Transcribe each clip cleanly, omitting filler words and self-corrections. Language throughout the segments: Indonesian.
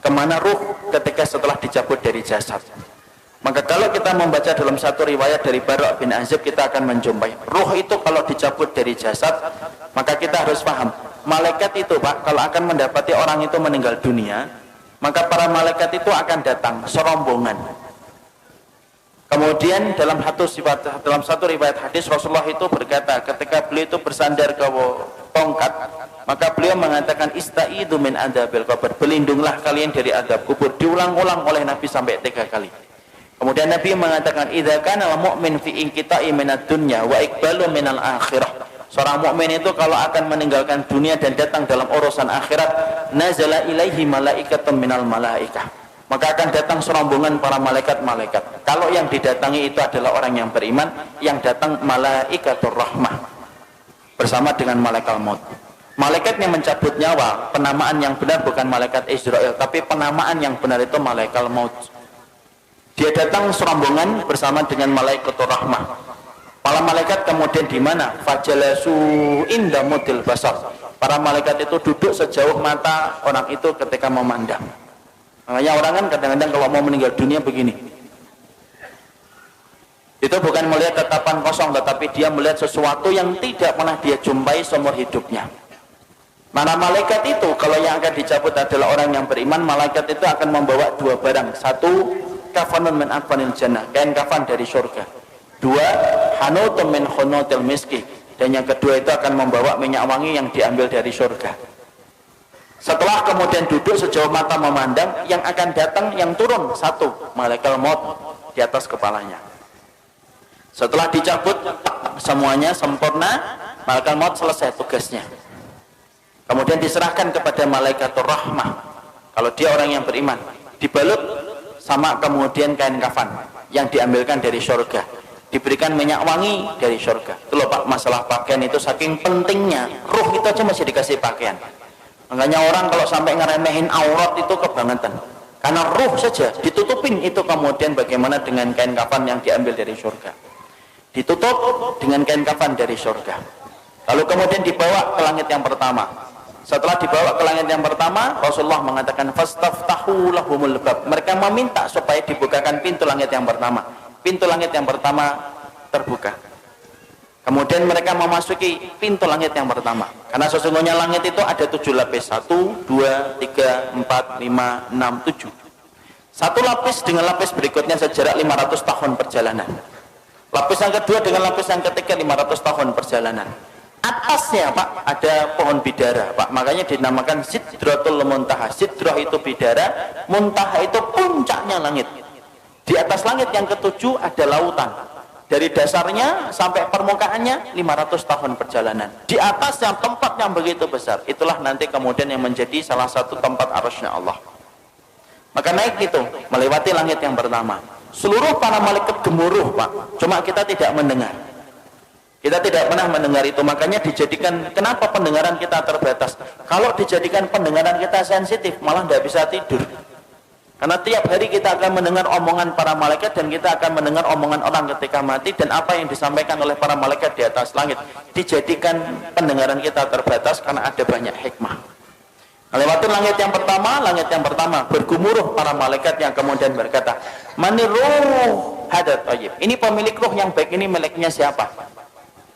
kemana ruh ketika setelah dicabut dari jasad. Maka kalau kita membaca dalam satu riwayat dari Bara' bin Azib, kita akan menjumpai ruh itu kalau dicabut dari jasad, maka kita harus paham, malaikat itu Pak, kalau akan mendapati orang itu meninggal dunia, maka para malaikat itu akan datang serombongan. Kemudian dalam satu riwayat hadis, Rasulullah itu berkata ketika beliau itu bersandar ke tongkat, maka beliau mengatakan istaidu min adzabil qabr, berlindunglah kalian dari azab kubur. Diulang-ulang oleh Nabi sampai 3 kali. Kemudian Nabi mengatakan idza kana al-mu'min fi inqita'i minad dunya wa iqbalu minal akhirah. Seorang mukmin itu kalau akan meninggalkan dunia dan datang dalam urusan akhirat, nazala ilaihi malaikatun minal malaikah, maka akan datang serombongan para malaikat-malaikat. Kalau yang didatangi itu adalah orang yang beriman, yang datang malaikatur rahmah bersama dengan malaikat maut. Malaikat yang mencabut nyawa, penamaan yang benar bukan malaikat Israel, tapi penamaan yang benar itu malaikat maut. Dia datang serombongan bersama dengan malaikatur rahmah. Para malaikat kemudian di mana? Fajalasu inda mudil basar. Para malaikat itu duduk sejauh mata orang itu ketika memandang. Makanya orang kan kadang-kadang kalau mau meninggal dunia begini. Itu bukan melihat tatapan kosong, tetapi dia melihat sesuatu yang tidak pernah dia jumpai seumur hidupnya. Mana malaikat itu kalau yang akan dicabut adalah orang yang beriman, malaikat itu akan membawa 2 barang. 1, kafanun min akfanil jannah, kain kafan dari surga. 2, hanutun min khunutil miski, dan yang kedua itu akan membawa minyak wangi yang diambil dari surga. Setelah kemudian duduk sejauh mata memandang, yang akan datang, yang turun 1, malaikat maut di atas kepalanya. Setelah dicabut semuanya sempurna, malaikat maut selesai tugasnya. Kemudian diserahkan kepada malaikatur rahmah. Kalau dia orang yang beriman, dibalut sama kemudian kain kafan yang diambilkan dari surga, diberikan minyak wangi dari surga. Itu loh Pak, masalah pakaian itu saking pentingnya. Ruh itu aja masih dikasih pakaian. Makanya orang kalau sampai ngeremehin aurat itu kebangetan. Karena ruh saja ditutupin itu, kemudian bagaimana dengan kain kafan yang diambil dari surga. Ditutup dengan kain kafan dari surga. Lalu kemudian dibawa ke langit yang pertama. Setelah dibawa ke langit yang pertama, Rasulullah mengatakan fastaftahu lahumul bab. Mereka meminta supaya dibukakan pintu langit yang pertama. Pintu langit yang pertama terbuka. Kemudian mereka memasuki pintu langit yang pertama. Karena sesungguhnya langit itu ada 7 lapis. 1, 2, 3, 4, 5, 6, 7. Satu lapis dengan lapis berikutnya sejarak 500 tahun perjalanan. Lapis yang kedua dengan lapis yang ketiga 500 tahun perjalanan. Atasnya Pak ada pohon bidara Pak, makanya dinamakan Sidratul Muntaha. Sidrah itu bidara, Muntaha itu puncaknya langit. Di atas langit yang ketujuh ada lautan. Dari dasarnya sampai permukaannya 500 tahun perjalanan. Di atas yang tempat yang begitu besar, itulah nanti kemudian yang menjadi salah satu tempat arasy-Nya Allah. Maka naik itu melewati langit yang pertama. Seluruh para malaikat gemuruh Pak, cuma kita tidak mendengar. Kita tidak pernah mendengar itu, makanya dijadikan, kenapa pendengaran kita terbatas? Kalau dijadikan pendengaran kita sensitif, malah tidak bisa tidur. Karena tiap hari kita akan mendengar omongan para malaikat, dan kita akan mendengar omongan orang ketika mati, dan apa yang disampaikan oleh para malaikat di atas langit. Dijadikan pendengaran kita terbatas karena ada banyak hikmah. Melewati langit yang pertama bergumuruh para malaikat yang kemudian berkata, Maniruh hadat tayyib. Ini pemilik ruh yang baik, ini miliknya siapa?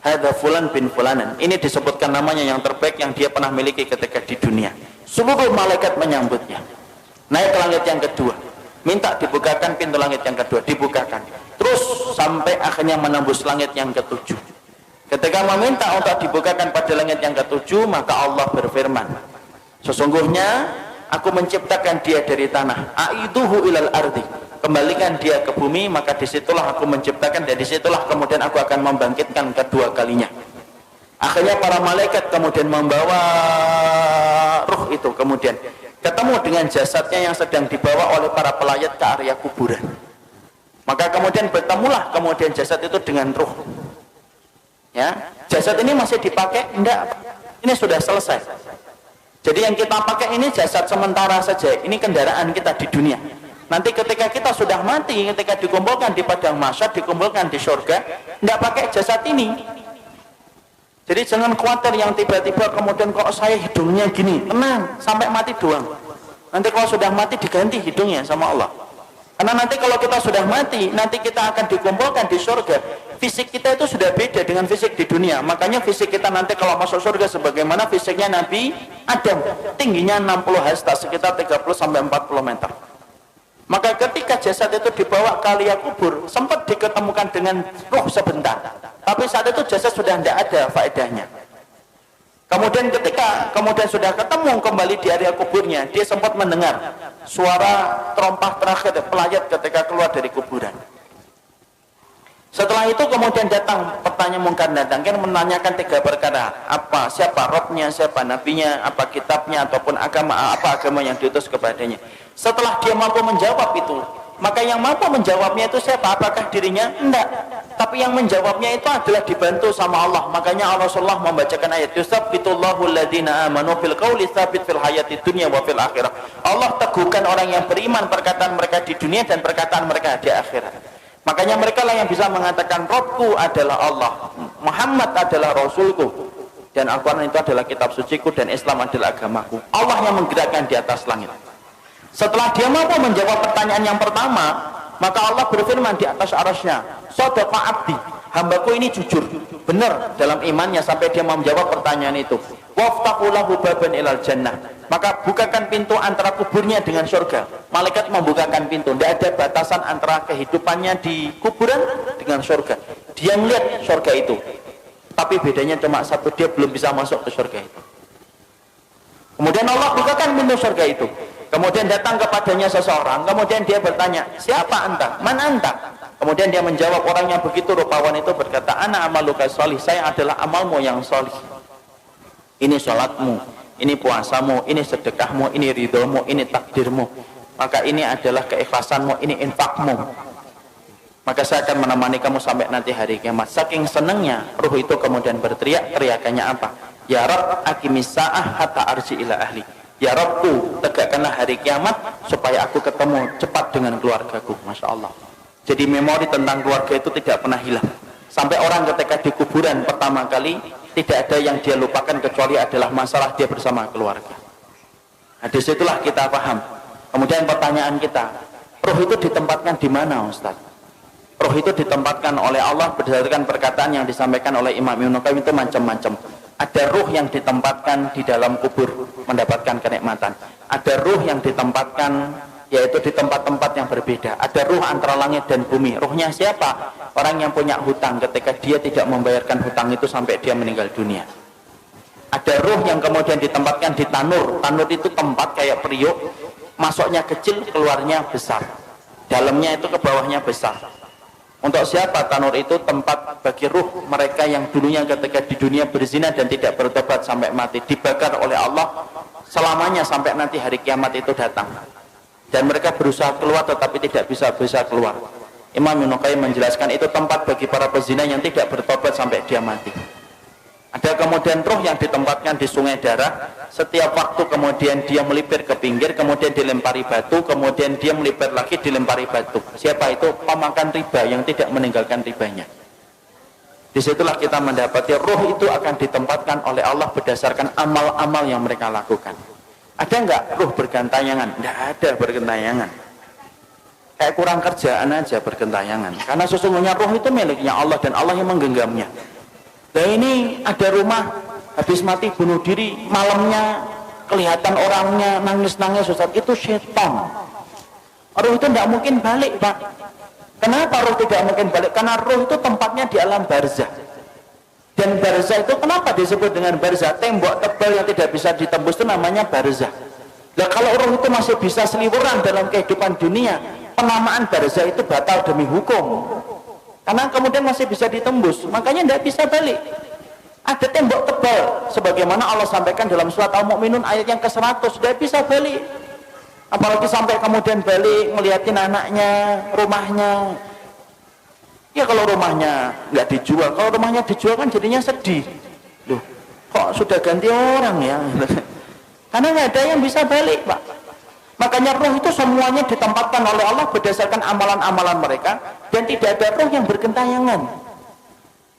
Hadza fulan bin fulanan. Ini disebutkan namanya yang terbaik yang dia pernah miliki ketika di dunia. Seluruh malaikat menyambutnya. Naik ke langit yang kedua, minta dibukakan pintu langit yang kedua, dibukakan. Terus sampai akhirnya menembus langit yang ketujuh. Ketika meminta untuk dibukakan pada langit yang ketujuh, maka Allah berfirman, sesungguhnya aku menciptakan dia dari tanah. Aiduhu ilal ardi. Kembalikan dia ke bumi, maka disitulah aku menciptakan, dan disitulah kemudian aku akan membangkitkan kedua kalinya. Akhirnya para malaikat kemudian membawa ruh itu, kemudian ketemu dengan jasadnya yang sedang dibawa oleh para pelayat ke area kuburan. Maka kemudian bertemulah kemudian jasad itu dengan ruh. Ya, jasad ini masih dipakai? Enggak, ini sudah selesai. Jadi yang kita pakai ini jasad sementara saja, ini kendaraan kita di dunia. Nanti ketika kita sudah mati, ketika dikumpulkan di padang mahsyar, dikumpulkan di surga, tidak pakai jasad ini. Jadi jangan khawatir yang tiba-tiba kemudian kok saya hidungnya gini, tenang, sampai mati doang. Nanti kalau sudah mati diganti hidungnya sama Allah. Karena nanti kalau kita sudah mati, nanti kita akan dikumpulkan di surga. Fisik kita itu sudah beda dengan fisik di dunia. Makanya fisik kita nanti kalau masuk surga sebagaimana fisiknya Nabi Adam. Tingginya 60 hasta, sekitar 30-40 meter. Maka ketika jasad itu dibawa ke liang kubur, sempat diketemukan dengan roh sebentar. Tapi saat itu jasad sudah tidak ada faedahnya. Kemudian ketika sudah ketemu kembali di area kuburnya, dia sempat mendengar suara terompah terakhir pelayat ketika keluar dari kuburan. Setelah itu kemudian datang pertanyaan mungkar datang, kan menanyakan 3 perkara. Apa, siapa Robnya, siapa nabinya, apa kitabnya, ataupun apa agama yang diutus kepadanya. Setelah dia mampu menjawab itu, maka yang mampu menjawabnya itu siapa? Apakah dirinya? Enggak. Tapi yang menjawabnya itu adalah dibantu sama Allah. Makanya Rasulullah membacakan ayat yusabbitullahu alladhina amanu fil qawli tsabit fil hayati dunya wa fil akhirah. Allah teguhkan orang yang beriman perkataan mereka di dunia dan perkataan mereka di akhirat. Makanya mereka lah yang bisa mengatakan Rabbku adalah Allah, Muhammad adalah Rasulku, dan Al-Quran itu adalah kitab suciku, dan Islam adalah agamaku. Allah yang menggerakkan di atas langit. Setelah dia mampu menjawab pertanyaan yang pertama, maka Allah berfirman di atas arasnya, Shadaqa abdi, hambaku ini jujur, benar dalam imannya sampai dia menjawab pertanyaan itu. Waftahu lahu baban ilal jannah, maka bukakan pintu antara kuburnya dengan surga. Malaikat membukakan pintu, tidak ada batasan antara kehidupannya di kuburan dengan surga. Dia melihat surga itu, tapi bedanya cuma satu, dia belum bisa masuk ke surga itu. Kemudian Allah bukakan pintu surga itu. Kemudian datang kepadanya seseorang, kemudian dia bertanya, siapa anta? Mana anta? Kemudian dia menjawab, orang yang begitu rupawan itu berkata, ana amaluka sholih, saya adalah amalmu yang sholih. Ini sholatmu, ini puasamu, ini sedekahmu, ini ridhomu, ini takdirmu. Maka ini adalah keikhlasanmu, ini infakmu. Maka saya akan menemani kamu sampai nanti hari kiamat. Saking senangnya, ruh itu kemudian berteriak, teriakannya apa? Ya Rabb, aqimis sa'ah hatta arji ila ahli. Ya Rabbku, tegakkanlah hari kiamat supaya aku ketemu cepat dengan keluargaku. Masya Allah. Jadi memori tentang keluarga itu tidak pernah hilang. Sampai orang ketika di kuburan pertama kali, tidak ada yang dia lupakan kecuali adalah masalah dia bersama keluarga. Nah, disitulah kita paham. Kemudian pertanyaan kita, ruh itu ditempatkan di mana, Ustaz? Ruh itu ditempatkan oleh Allah berdasarkan perkataan yang disampaikan oleh Imam Ibnu Qayyim itu macam-macam. Ada ruh yang ditempatkan di dalam kubur mendapatkan kenikmatan. Ada ruh yang ditempatkan yaitu di tempat-tempat yang berbeda. Ada ruh antara langit dan bumi. Ruhnya siapa? Orang yang punya hutang ketika dia tidak membayarkan hutang itu sampai dia meninggal dunia. Ada ruh yang kemudian ditempatkan di tanur. Tanur itu tempat kayak periuk, masuknya kecil, keluarnya besar. Dalamnya itu ke bawahnya besar. Untuk siapa tanur itu? Tempat bagi ruh mereka yang dulunya ketika di dunia berzina dan tidak bertobat sampai mati, dibakar oleh Allah selamanya sampai nanti hari kiamat itu datang. Dan mereka berusaha keluar tetapi tidak bisa keluar. Imam Ibnu Qayyim menjelaskan itu tempat bagi para pezina yang tidak bertobat sampai dia mati. Ada kemudian ruh yang ditempatkan di sungai darah. Setiap waktu kemudian dia melipir ke pinggir, kemudian dilempari batu, kemudian dia melipir lagi, dilempari batu. Siapa itu? Pemakan riba yang tidak meninggalkan ribanya. Disitulah kita mendapati ruh itu akan ditempatkan oleh Allah berdasarkan amal-amal yang mereka lakukan. Ada enggak ruh bergentayangan? Tidak ada bergentayangan. Kayak kurang kerjaan aja bergentayangan. Karena sesungguhnya ruh itu miliknya Allah dan Allah yang menggenggamnya. Nah ini ada rumah habis mati bunuh diri, malamnya kelihatan orangnya nangis-nangis, Ustaz, itu setan. Ruh itu tidak mungkin balik, Pak. Kenapa ruh tidak mungkin balik? Karena ruh itu tempatnya di alam barzah. Dan barzah itu kenapa disebut dengan barzah? Tembok tebal yang tidak bisa ditembus itu namanya barzah. Nah kalau ruh itu masih bisa seliweran dalam kehidupan dunia, penamaan barzah itu batal demi hukum. Karena kemudian masih bisa ditembus, makanya tidak bisa balik. Ada tembok tebal, sebagaimana Allah sampaikan dalam surat Al-Mu'minun ayat yang ke-100, tidak bisa balik. Apalagi sampai kemudian balik, ngeliatin anaknya, rumahnya. Ya kalau rumahnya nggak dijual, kalau rumahnya dijual kan jadinya sedih. Loh, kok sudah ganti orang ya? Karena nggak ada yang bisa balik, Pak. Makanya ruh itu semuanya ditempatkan oleh Allah berdasarkan amalan-amalan mereka, dan tidak ada ruh yang bergentayangan.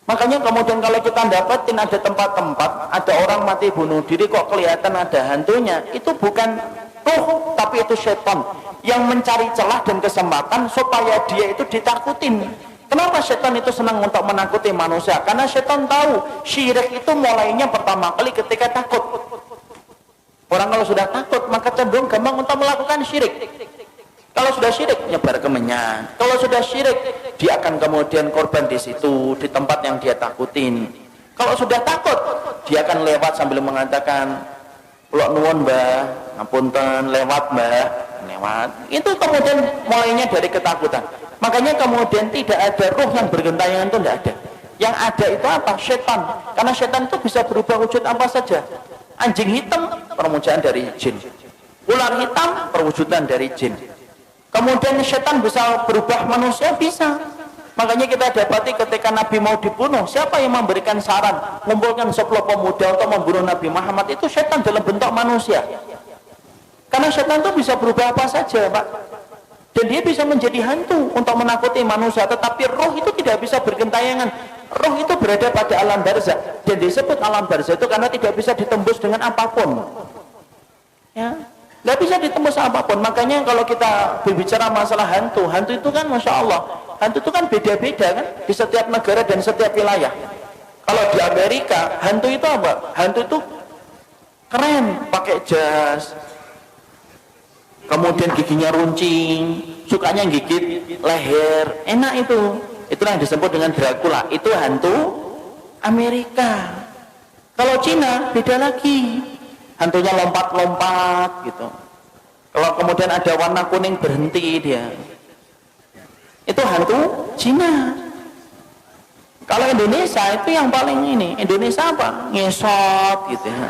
Makanya kemudian kalau kita dapatin ada tempat-tempat, ada orang mati bunuh diri kok kelihatan ada hantunya, itu bukan ruh, tapi tapi itu setan yang mencari celah dan kesempatan supaya dia itu ditakutin. Kenapa setan itu senang untuk menakuti manusia? Karena setan tahu syirik itu mulainya pertama kali ketika takut. Orang kalau sudah takut maka cenderung gampang untuk melakukan syirik. Kalau sudah syirik nyebar kemenyan. Kalau sudah syirik dia akan kemudian korban di situ, di tempat yang dia takutin. Kalau sudah takut dia akan lewat sambil mengatakan, "Kula nuwun Mbah, ngapunten lewat Mbah." Lewat. Itu kemudian mulainya dari ketakutan. Makanya kemudian tidak ada ruh yang bergentayangan, itu tidak ada. Yang ada itu apa? Setan. Karena setan itu bisa berubah wujud apa saja. Anjing hitam perwujudan dari jin. Ular hitam perwujudan dari jin. Kemudian setan bisa berubah manusia, bisa. Makanya kita dapati ketika Nabi mau dibunuh, siapa yang memberikan saran mengumpulkan 10 pemuda untuk membunuh Nabi Muhammad? Itu setan dalam bentuk manusia. Karena setan itu bisa berubah apa saja, Pak. Dan dia bisa menjadi hantu untuk menakuti manusia, tetapi roh itu tidak bisa bergentayangan. Roh itu berada pada alam barzah, dan disebut alam barzah itu karena tidak bisa ditembus dengan apapun. Ya, nggak bisa ditembus apapun. Makanya kalau kita berbicara masalah hantu, hantu itu kan masya Allah, hantu itu kan beda-beda kan di setiap negara dan setiap wilayah. Kalau di Amerika, hantu itu apa? Hantu itu keren, pakai jas, kemudian giginya runcing, sukanya gigit leher, enak itu. Itulah yang disebut dengan Dracula. Itu hantu Amerika. Kalau Cina beda lagi, hantunya lompat-lompat gitu. Kalau kemudian ada warna kuning berhenti dia, itu hantu Cina. Kalau Indonesia itu yang paling ini, Indonesia apa? Ngesot gitu ya.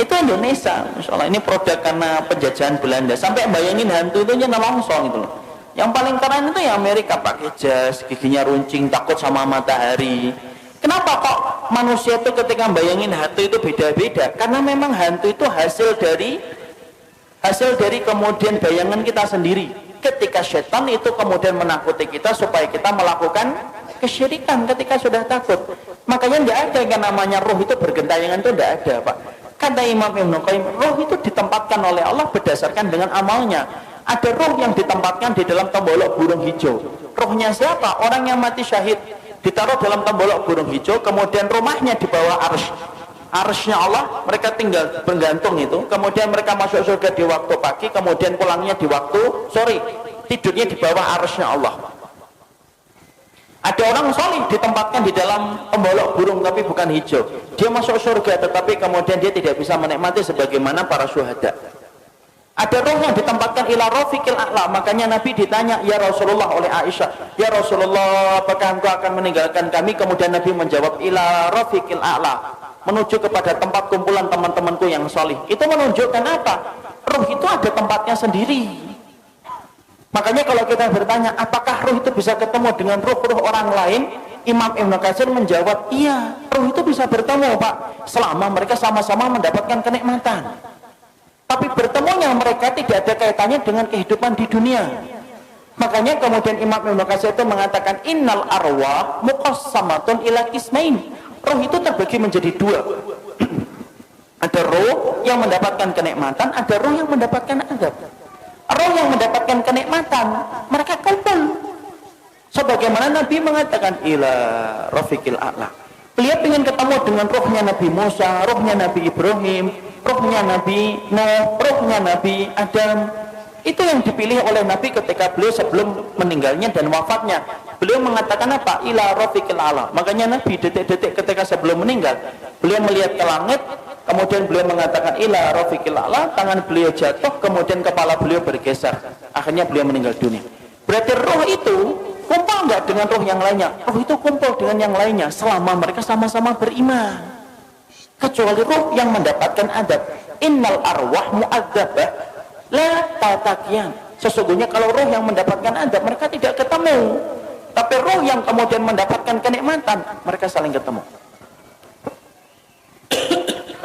Itu Indonesia, Masya Allah. Ini produk karena penjajahan Belanda. Sampai bayangin hantu itu nyana longsong gitu loh. Yang paling keren itu ya Amerika, pakai jas, giginya runcing, takut sama matahari. Kenapa kok manusia itu ketika bayangin hantu itu beda-beda? Karena memang hantu itu hasil dari kemudian bayangan kita sendiri. Ketika setan itu kemudian menakuti kita supaya kita melakukan kesyirikan ketika sudah takut. Makanya tidak ada yang namanya roh itu bergentayangan, itu tidak ada, Pak. Kata Imam Ibnu Qayyim, roh itu ditempatkan oleh Allah berdasarkan dengan amalnya. Ada roh yang ditempatkan di dalam tembolok burung hijau. Rohnya siapa? Orang yang mati syahid, ditaruh dalam tembolok burung hijau, kemudian rumahnya di bawah arsy. Arsy-nya Allah, mereka tinggal bergantung itu, kemudian mereka masuk surga di waktu pagi, kemudian pulangnya di waktu sore, tidurnya di bawah arsy-nya Allah. Ada orang solih ditempatkan di dalam tembolok burung tapi bukan hijau. Dia masuk surga tetapi kemudian dia tidak bisa menikmati sebagaimana para syuhada. Ada roh yang ditempatkan ila rafiqil a'la. Makanya Nabi ditanya, ya Rasulullah, oleh Aisyah, ya Rasulullah, apakah engkau akan meninggalkan kami? Kemudian Nabi menjawab, ila rafiqil a'la, menuju kepada tempat kumpulan teman-temanku yang solih. Itu menunjukkan apa? Roh itu ada tempatnya sendiri. Makanya kalau kita bertanya, apakah roh itu bisa ketemu dengan roh-roh orang lain? Imam Ibnu Katsir menjawab, iya, roh itu bisa bertemu, Pak, selama mereka sama-sama mendapatkan kenikmatan. Tapi bertemunya mereka tidak ada kaitannya dengan kehidupan di dunia. Makanya kemudian Imam Ibnu Katsir itu mengatakan, innal arwah muqassamatun ila qismain. Roh itu terbagi menjadi dua. Ada roh yang mendapatkan kenikmatan, ada roh yang mendapatkan azab. Roh yang mendapatkan kenikmatan, mereka kumpul. Sebagaimana Nabi mengatakan, ila rafiqil a'la. Beliau ingin ketemu dengan rohnya Nabi Musa, rohnya Nabi Ibrahim, rohnya Nabi Nuh, rohnya Nabi Adam. Itu yang dipilih oleh Nabi ketika beliau sebelum meninggalnya dan wafatnya. Beliau mengatakan apa? Ila rafiqil a'la. Makanya Nabi detik-detik ketika sebelum meninggal, beliau melihat ke langit, kemudian beliau mengatakan ila rafiqil a'la, tangan beliau jatuh, kemudian kepala beliau bergeser. Akhirnya beliau meninggal dunia. Berarti roh itu kumpul enggak dengan roh yang lainnya? Roh itu kumpul dengan yang lainnya selama mereka sama-sama beriman. Kecuali roh yang mendapatkan adab. Innal arwah mu'adzabah la tatakian. Sesungguhnya kalau roh yang mendapatkan adab, mereka tidak ketemu. Tapi roh yang kemudian mendapatkan kenikmatan, mereka saling ketemu.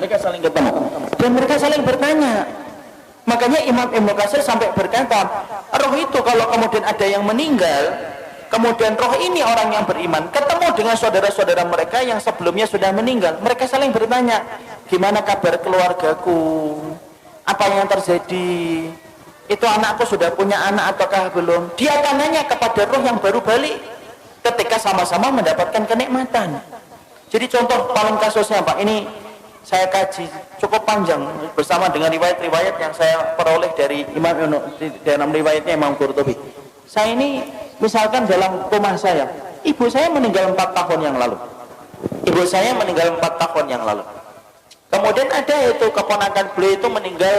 Mereka saling ketemu dan mereka saling bertanya. Makanya Imam Ibnu Katsir sampai berkata, roh itu kalau kemudian ada yang meninggal, kemudian roh ini orang yang beriman ketemu dengan saudara-saudara mereka yang sebelumnya sudah meninggal, mereka saling bertanya, gimana kabar keluargaku, apa yang terjadi, itu anakku sudah punya anak ataukah belum? Dia akan nanya kepada roh yang baru balik ketika sama-sama mendapatkan kenikmatan. Jadi contoh paling kasusnya Pak, ini saya kaji cukup panjang bersama dengan riwayat-riwayat yang saya peroleh dari Imam dalam riwayatnya Imam Qurtubi. Saya ini misalkan dalam rumah saya, ibu saya meninggal 4 tahun yang lalu. Ibu saya meninggal 4 tahun yang lalu. Kemudian ada itu keponakan beliau itu meninggal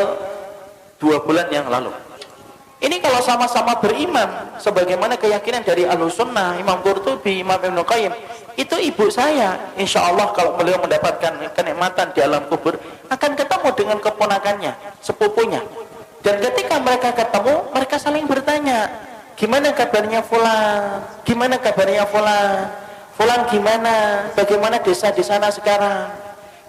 2 bulan yang lalu. Ini kalau sama-sama beriman sebagaimana keyakinan dari Ahlussunnah, Imam Qurtubi, Imam Ibnu Qayyim, itu ibu saya insya Allah kalau beliau mendapatkan kenikmatan di alam kubur akan ketemu dengan keponakannya, sepupunya. Dan ketika mereka ketemu, mereka saling bertanya, gimana kabarnya Fulan? Gimana kabarnya Fulan? Fulan gimana? Bagaimana desa di sana sekarang?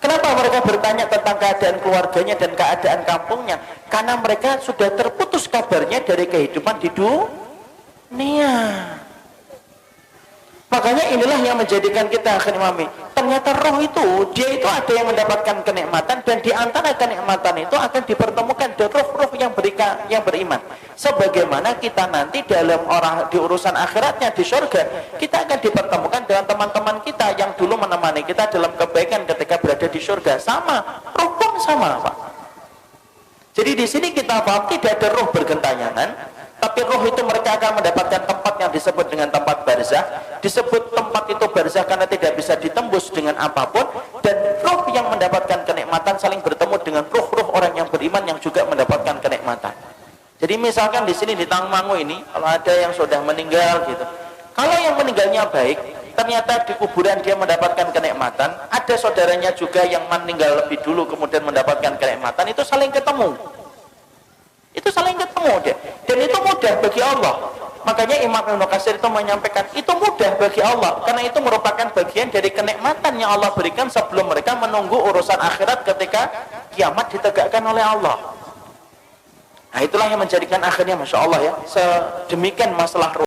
Kenapa mereka bertanya tentang keadaan keluarganya dan keadaan kampungnya? Karena mereka sudah terputus kabarnya dari kehidupan di dunia. Makanya inilah yang menjadikan kita akan memahami, ternyata roh itu, dia itu ada yang mendapatkan kenikmatan, dan di antara kenikmatan itu akan dipertemukan dengan roh-roh yang beriman. Sebagaimana kita nanti dalam di urusan akhiratnya di surga, kita akan dipertemukan dengan teman-teman kita yang dulu menemani kita dalam kebaikan ketika berada di surga. Sama, roh pun sama Pak. Jadi di sini kita paham tidak ada roh bergentayangan, tapi roh itu mereka akan mendapatkan tempat yang disebut dengan tempat barzah. Disebut tempat itu barzah karena tidak bisa ditembus dengan apapun, dan roh yang mendapatkan kenikmatan saling bertemu dengan roh-roh orang yang beriman yang juga mendapatkan kenikmatan. Jadi misalkan di sini di Tangmangu ini, kalau ada yang sudah meninggal gitu, kalau yang meninggalnya baik, ternyata di kuburan dia mendapatkan kenikmatan, ada saudaranya juga yang meninggal lebih dulu kemudian mendapatkan kenikmatan, itu saling ketemu. Itu saling ketemu dia. Dan itu mudah bagi Allah. Makanya Imam Ibnu Katsir itu menyampaikan, itu mudah bagi Allah karena itu merupakan bagian dari kenikmatan yang Allah berikan sebelum mereka menunggu urusan akhirat ketika kiamat ditegakkan oleh Allah. Nah itulah yang menjadikan akhirnya Masya Allah ya, sedemikian masalah